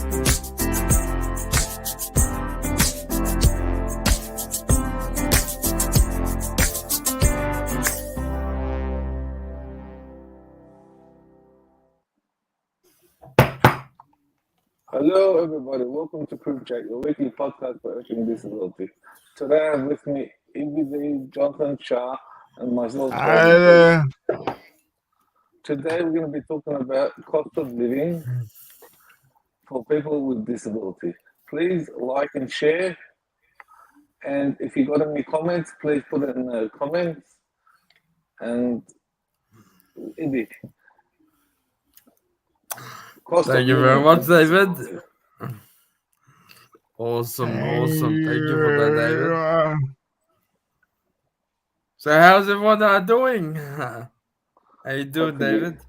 Hello, everybody. Welcome to CripChat, your weekly podcast for everything disability. Today I have with me Ibby, Jonathan, Shar, and myself. Today we're going to be talking about cost of living for people with disability. Please like and share. And if you got any comments, please put it in the comments. And Ibby. Thank you very much, David. Awesome. Thank you for that, David. So how's everyone doing? How you doing, David?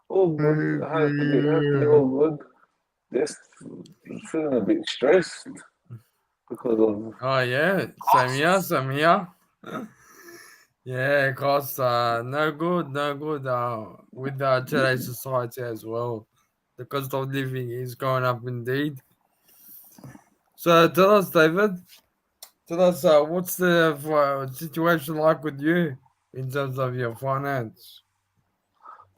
All good. Hopefully all good. Just feeling a bit stressed because of... Oh, yeah. Same here. Yeah, cause no good with today's society as well. The cost of living is going up indeed. So tell us, David. Tell us, what's the situation like with you in terms of your finance?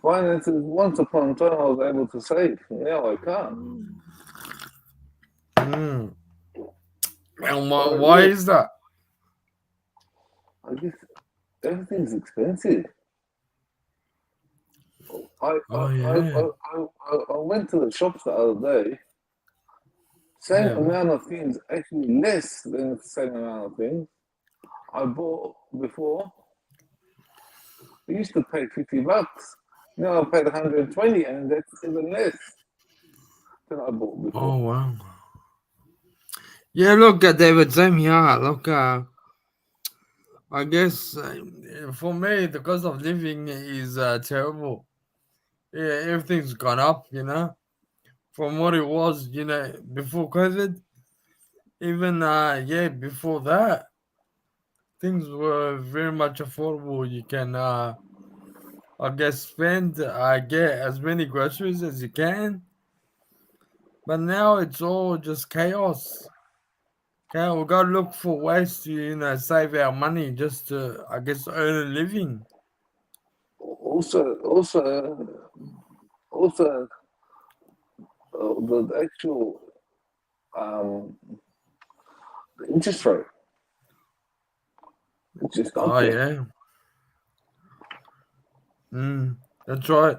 Finances, once upon a time I was able to save, now I can't. And why is that? I guess everything's expensive. I went to the shops the other day. Same amount of things, actually less than the same amount of things I bought before. I used to pay $50. Now I paid 120, and that's even less than I bought before. Oh wow! Yeah, look, David, same here. Look, I guess for me the cost of living is terrible. Yeah, everything's gone up. From what it was, before COVID. Even before that, things were very much affordable. You can, I guess, get as many groceries as you can. But now it's all just chaos. Okay, we gotta look for ways to, save our money just to, I guess, earn a living. Also, the actual the interest rate. It's just up there. Yeah. That's right.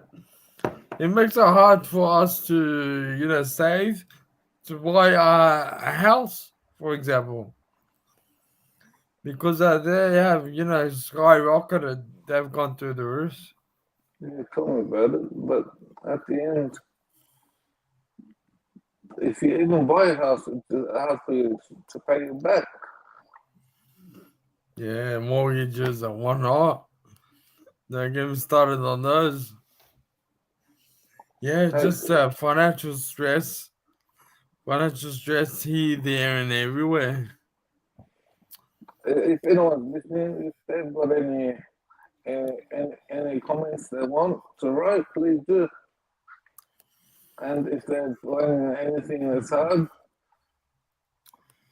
It makes it hard for us to, save to buy a house, for example. Because they have, skyrocketed. They've gone through the roof. Yeah, tell me about it. But at the end, if you even buy a house, it's hard for you to pay it back. Yeah, mortgages and whatnot. Don't get me started on those. Yeah, just financial stress. Financial stress here, there, and everywhere. If anyone's listening, if they've got any comments they want to write, please do. And if they're finding anything that's hard,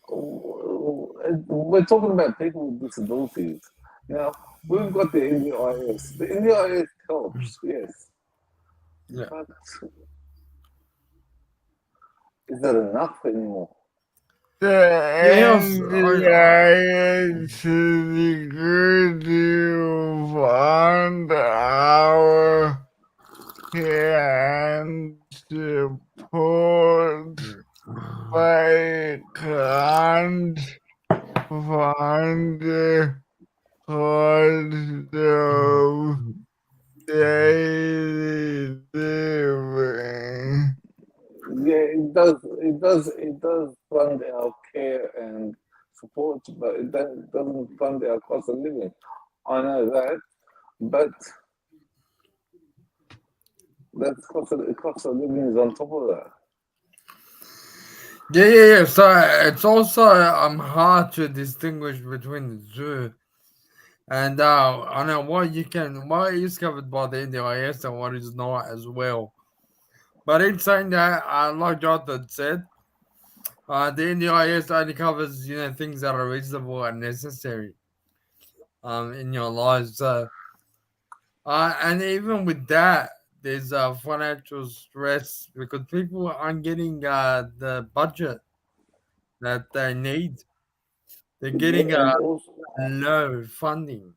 we're talking about people with disabilities. Now, we've got the NDIS. The NDIS helps, yes. Yeah. But is that enough anymore? The NDIS is good to fund our and support by can't fund the cost of daily living. Yeah, it does fund our care and support, but it doesn't fund our cost of living. I know that, but that cost of living is on top of that. Yeah. So it's also hard to distinguish between the two. And I know what is covered by the NDIS and what is not as well. But in saying that, like Jonathan said, the NDIS only covers things that are reasonable and necessary in your lives. And even with that, there's financial stress because people aren't getting the budget that they need. They're getting Yeah, and also, low funding.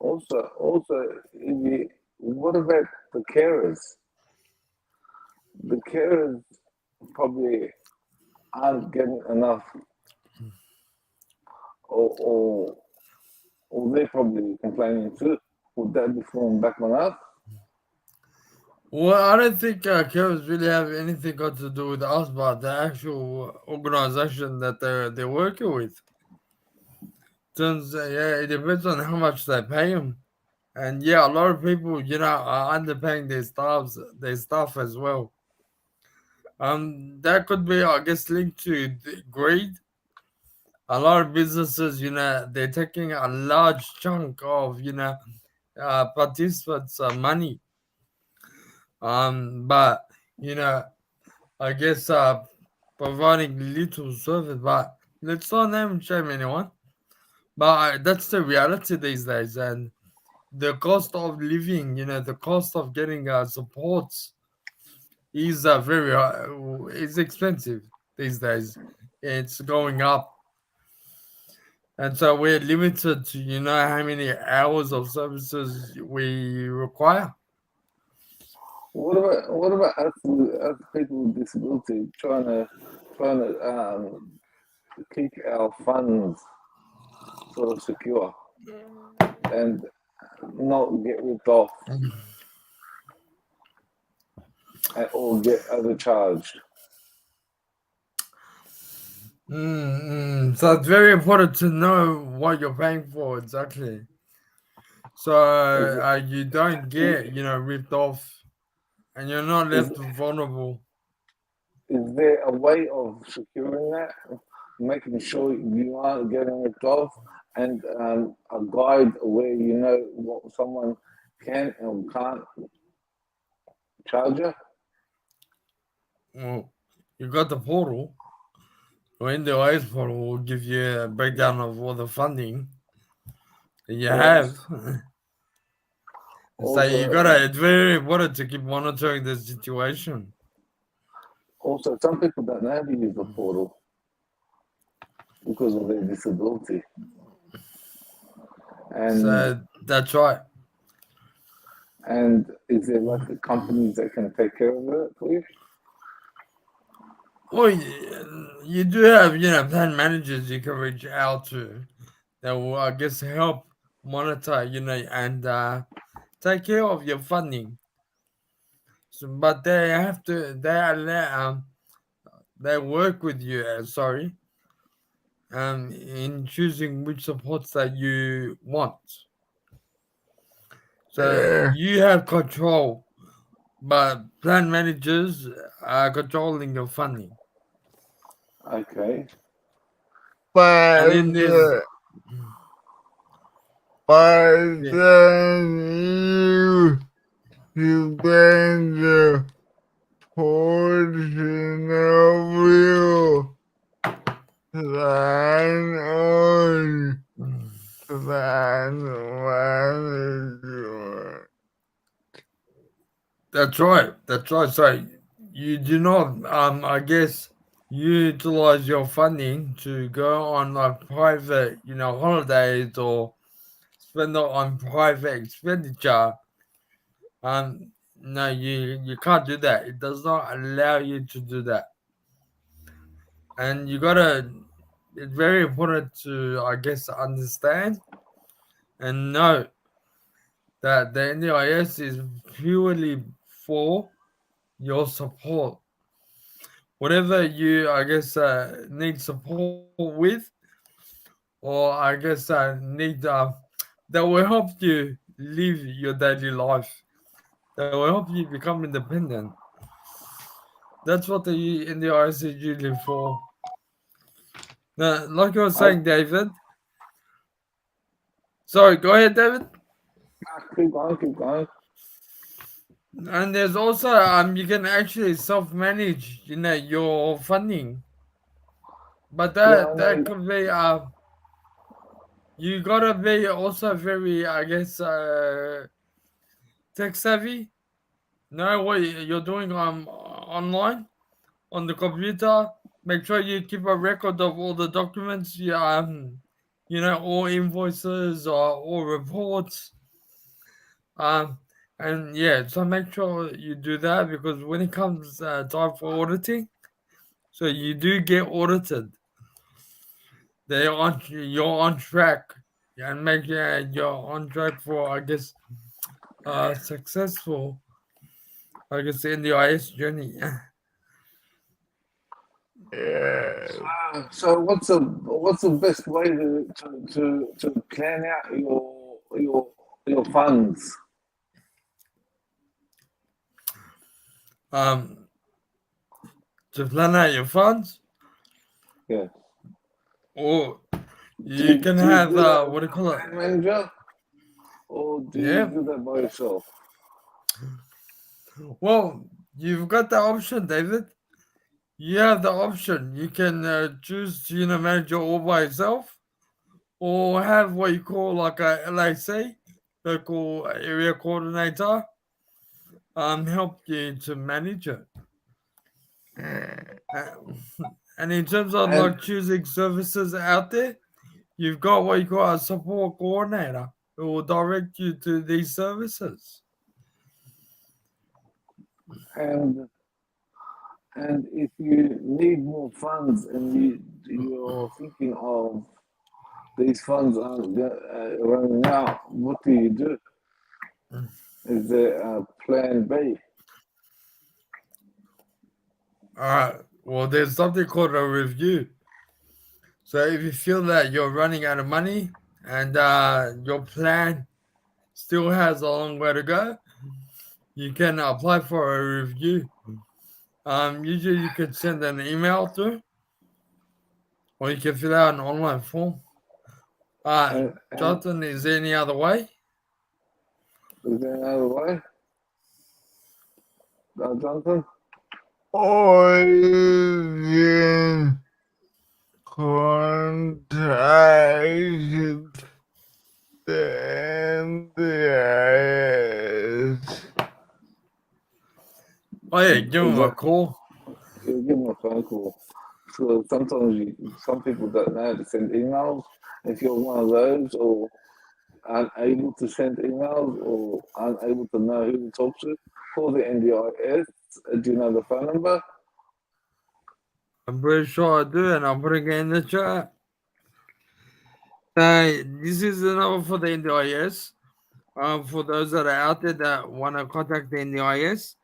if you, what about the carers? The carers probably aren't getting enough, or they're probably complaining too. Would that be falling back on us? Well, I don't think carers really have anything got to do with us, but the actual organization that they're working with. Since yeah, it depends on how much they pay them, and yeah, a lot of people are underpaying their staff as well. That could be, I guess, linked to greed. A lot of businesses, they're taking a large chunk of participants' money. But you know, I guess providing little service. But let's not name and shame anyone. But that's the reality these days, and the cost of living, the cost of getting supports is very it's expensive these days. It's going up, and so we're limited to how many hours of services we require. What about us people with disability trying to keep our funds sort of secure and not get ripped off or get overcharged? So it's very important to know what you're paying for exactly, so Is you don't get ripped off, and you're not is left vulnerable. is there a way of securing that, making sure you aren't getting ripped off, and a guide where you know what someone can and can't charge you? Well, you got the portal. When the OS portal will give you a breakdown of all the funding that you have. Yes. So Also, it's very important to keep monitoring the situation. some people don't know how to use the portal because of their disability. And So that's right. is there like companies that can take care of it for you? Well, you do have, plan managers you can reach out to that will, I guess, help monitor, and take care of your funding. So, but they work with you, in choosing which supports that you want. So Yeah. you have control, but plan managers are controlling your funding. Okay. And But then there's but yeah, then you bend the portion of your plan on plan manager. that's right. That's right. So you do not, I guess, utilize your funding to go on like private, holidays or spend it on private expenditure. No, you can't do that. It does not allow you to do that, and you gotta. It's very important to, I guess, understand and know that the NDIS is purely for your support. Whatever you, I guess, need support with, or I guess, need that will help you live your daily life. That will help you become independent. That's what the NDIS is usually for. Now, like I was I saying, David. Sorry, go ahead, David. keep going, keep going. And there's also you can actually self-manage, your funding. But Yeah, I that know. could be you gotta be also very, I guess, tech savvy. Know what you're doing online on the computer. Make sure you keep a record of all the documents. All invoices or all reports. Um, and yeah, so make sure you do that because when it comes time for auditing, so you do get audited. You're on track, and make sure you're on track for, I guess, successful, I guess, in the IS journey. Yeah. So what's the best way to plan out your funds? Um, to plan out your funds, Yeah. or you can Do you have do that what do with you call it? a plan manager, or do you Yeah. do that by yourself? Well, you've got the option, David. You have the option. You can choose to manage it all by yourself, or have what you call like a LAC, local area coordinator, help you to manage it. Uh, and in terms of And like choosing services out there, you've got what you call a support coordinator who will direct you to these services. and and if you need more funds and you're thinking of these funds aren't running out, what do you do? Is there a plan B? Well, there's something called a review. So if you feel that you're running out of money and your plan still has a long way to go, you can apply for a review. Usually you can send an email through, or you can fill out an online form. And Jonathan, is there any other way? is there another way, Jonathan? Or you can contact the Oh yeah, give Is him a that call. you give them a phone call? So sometimes some people don't know how to send emails. If you're one of those, or unable to send emails, or unable to know who to talk to, call the NDIS. Do you know the phone number? I'm pretty sure I do, and I'm putting it in the chat. This is the number for the NDIS. For those that are out there that want to contact the NDIS,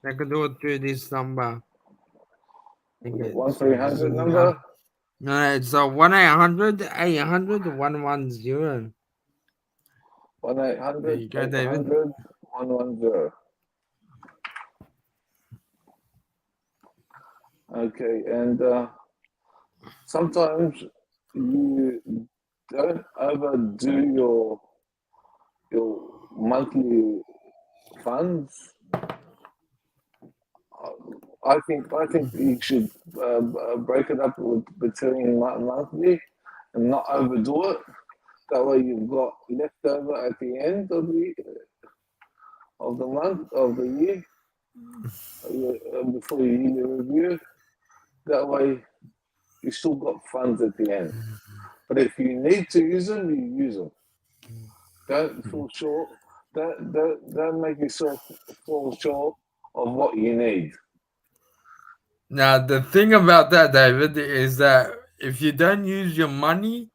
they can do it through this number. Is it Okay, one so three this hundred is number? no, it's 1-800-800-110. 1 eight There hundred you go, eight David. hundred 110. Okay, and sometimes you don't overdo your monthly funds. I think you should break it up between monthly and not overdo it. That way you've got leftover at the end of the month of the year before you yearly review. That way you still got funds at the end. But if you need to use them, you use them. Don't fall short. Don't make yourself fall short of what you need. Now, the thing about that, David, is that if you don't use your money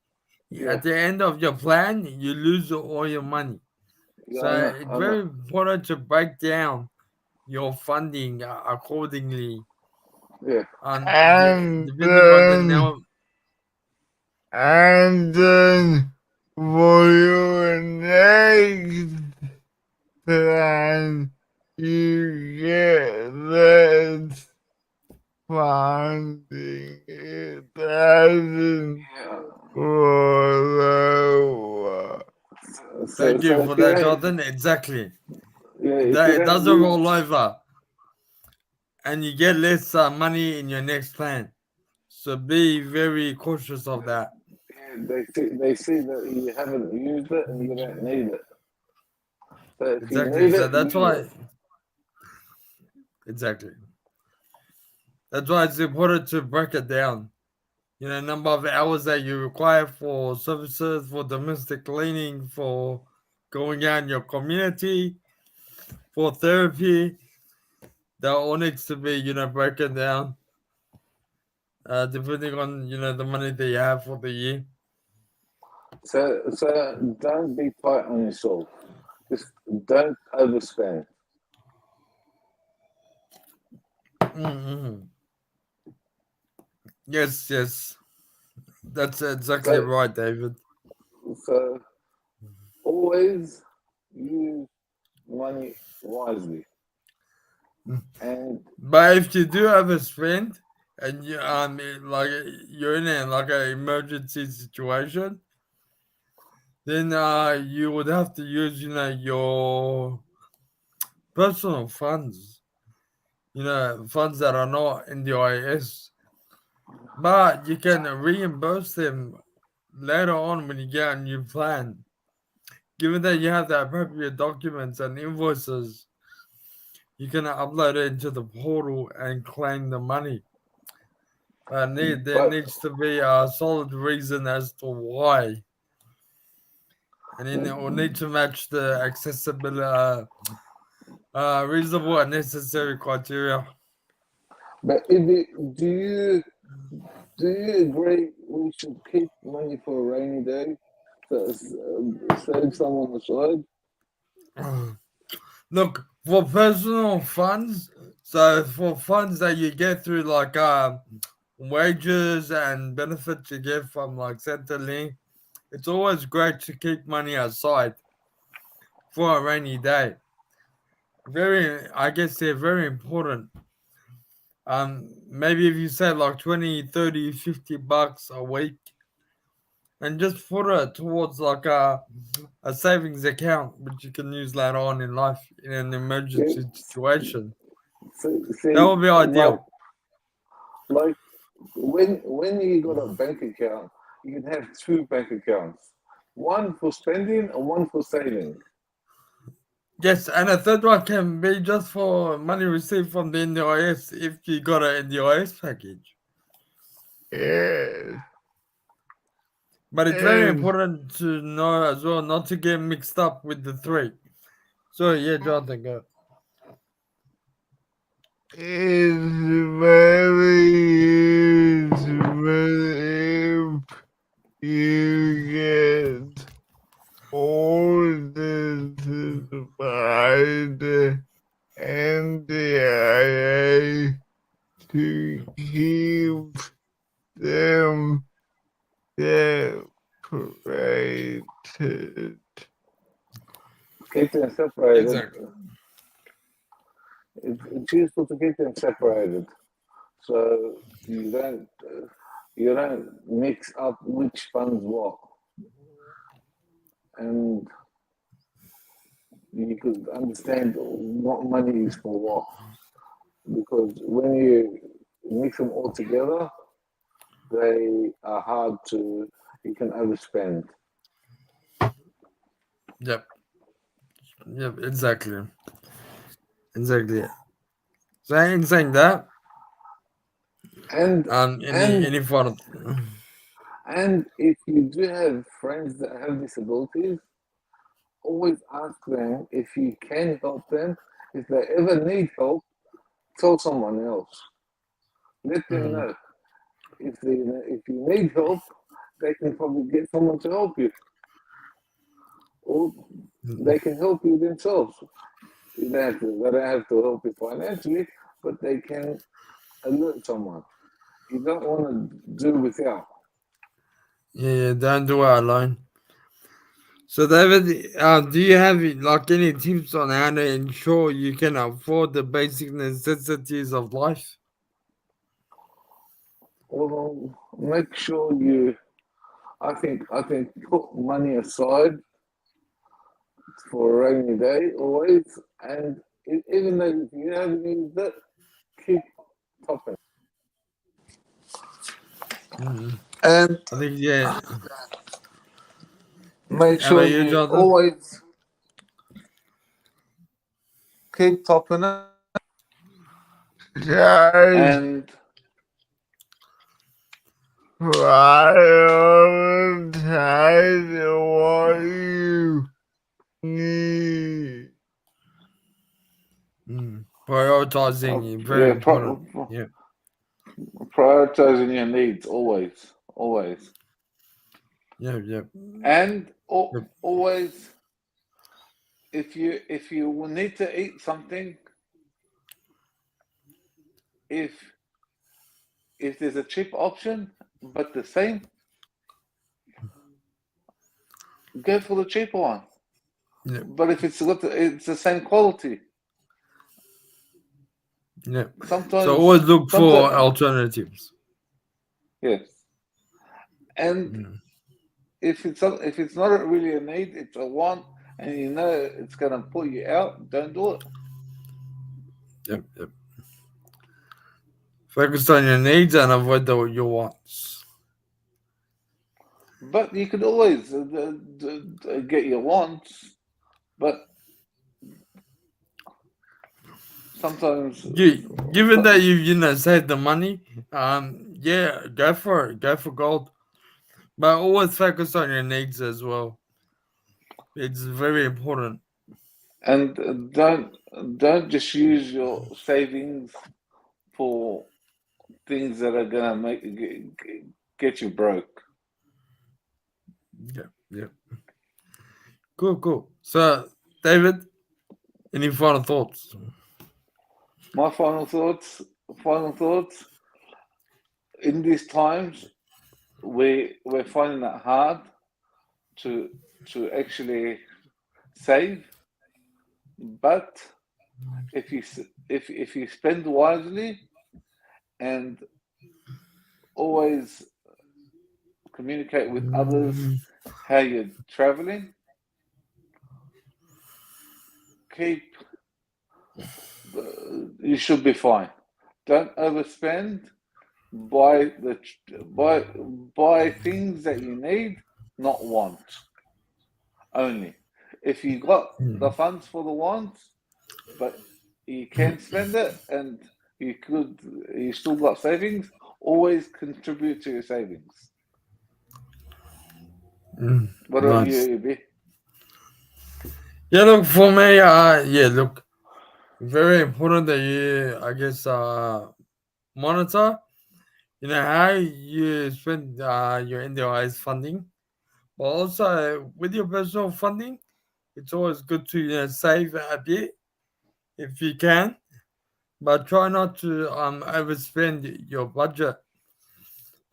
Yeah, at the end of your plan, you lose all your money. yeah, So I know, it's I know. very important to break down your funding accordingly. Yeah, and Depending on the then now. and then for your next plan you get that funding. It doesn't yeah. follow. So Thank you for can that, I? Jonathan. Exactly. if you It don't doesn't use, roll over, and you get less money in your next plan. So be very cautious of that. they see that you haven't used it and you don't need it. So if you Exactly. need So it, that's use why. it. Exactly. That's why it's important to break it down. Number of hours that you require for services, for domestic cleaning, for going out in your community, for therapy. That all needs to be, broken down, depending on, the money that you have for the year. So don't be tight on yourself. Just don't overspend. Mm-hmm. Yes, yes. That's exactly So right, David. so always use money wisely. And But if you do overspend and like you're in like an emergency situation, then you would have to use your personal funds, funds that are not in the IS, but you can reimburse them later on when you get a new plan. Given that you have the appropriate documents and invoices, you can upload it into the portal and claim the money. But there but needs to be a solid reason as to why, and then it will need to match the accessibility, reasonable and necessary criteria. but if it, do you agree we should keep money for a rainy day? So save some on the side. Look, for personal funds, so for funds that you get through like wages and benefits you get from like Centrelink, it's always great to keep money aside for a rainy day. I guess they're very important. Maybe if you say like 20, 30, $50 a week, and just put it towards like a savings account, which you can use later on in life in an Yeah. emergency situation. That See, would be ideal. like when you got a bank account, you can have two bank accounts, one for spending and one for saving. Yes, and a third one can be just for money received from the NDIS if you got an NDIS package. Yes. But it's very And important to know as well not to get mixed up with the three. So yeah, Jonathan, go. it's very useful if you get orders by the NDIA to keep them separated. Keep them separated. Exactly. It's useful to keep them separated, so you don't mix up which funds what, and you could understand what money is for what. Because when you mix them all together, they are hard to, you can overspend. Yep. Yep. Exactly. Exactly. So in saying that, And and any further? and if you do have friends that have disabilities, always ask them if you can help them. If they ever need help, tell someone else. Let them Mm. know. If you need help, they can probably get someone to help you, or they can help you themselves. They don't have to help you financially, but they can alert someone. You don't want to do without. Yeah, don't do it alone. So, David, do you have like any tips on how to ensure you can afford the basic necessities of life? Well, make sure you. I think put money aside for a rainy day, always. And even though if you haven't used it, keep topping. And I think, yeah. make How about sure you, you Jonathan? always keep topping it. Just And prioritize what you need. Prioritizing, very yeah, important. Yeah, prioritizing your needs always, always. yeah. And Yep. always, if you will need to eat something, if there's a cheap option but the same, go for the cheaper one. Yeah, But if it's the same quality, yeah. So sometimes always look for sometimes alternatives. yes. And Mm. if it's not really a need, it's a want, and you know it's gonna pull you out, don't do it. Yep. Focus on your needs and avoid your wants. But you could always get your wants, but sometimes Given that you saved the money, yeah, go for it. Go for gold, but always focus on your needs as well. It's very important. and don't just use your savings for things that are gonna get you broke. Yeah. Cool. So, David, any final thoughts? My final thoughts. In these times, we're finding it hard to actually save, but if you spend wisely and always communicate with others how you're traveling, keep you should be fine. Don't overspend. Buy the buy buy things that you need, not want only. If you got the funds for the wants, but you can spend it and you still got savings, always contribute to your savings. What about Nice. you, Ibby? Yeah, look, for me, look, very important that you, I guess, monitor, how you spend your NDIS funding, but also with your personal funding, it's always good to, save a bit if you can, but try not to overspend your budget.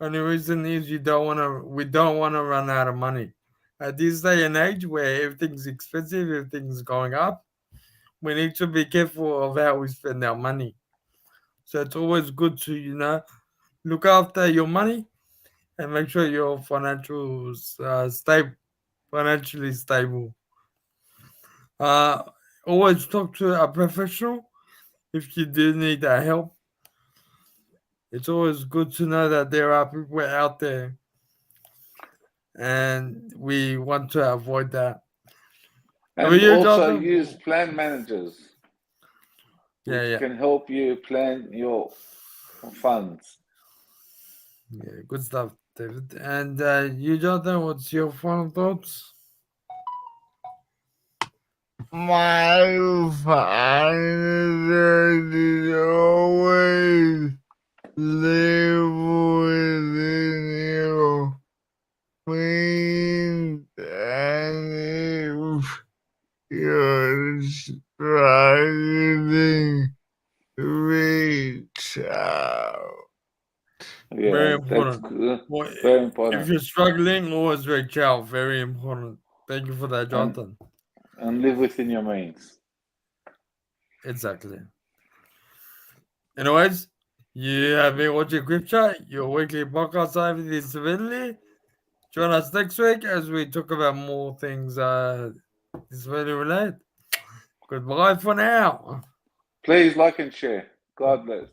Only reason is we don't want to run out of money. At this day and age where everything's expensive, everything's going up, we need to be careful of how we spend our money. So it's always good to, look after your money and make sure you're financially stable. Uh, Always talk to a professional if you do need that help. It's always good to know that there are people out there, and we want to avoid that. How about And you, also Jonathan? use plan managers, which Yeah. can help you plan your funds. Good stuff, David. And you, Jonathan, what's your final thoughts? My final is always live within your means, and if you're struggling, reach out. Very Yeah, that's important. good. Well, Very if important. you're struggling, always reach out. Very important. Thank you for that, And Jonathan. live within your means. Exactly. Anyways, you have been watching CripChat, your weekly podcast on disability. Join us next week as we talk about more things It's very late. Goodbye for now. Please like and share. God bless.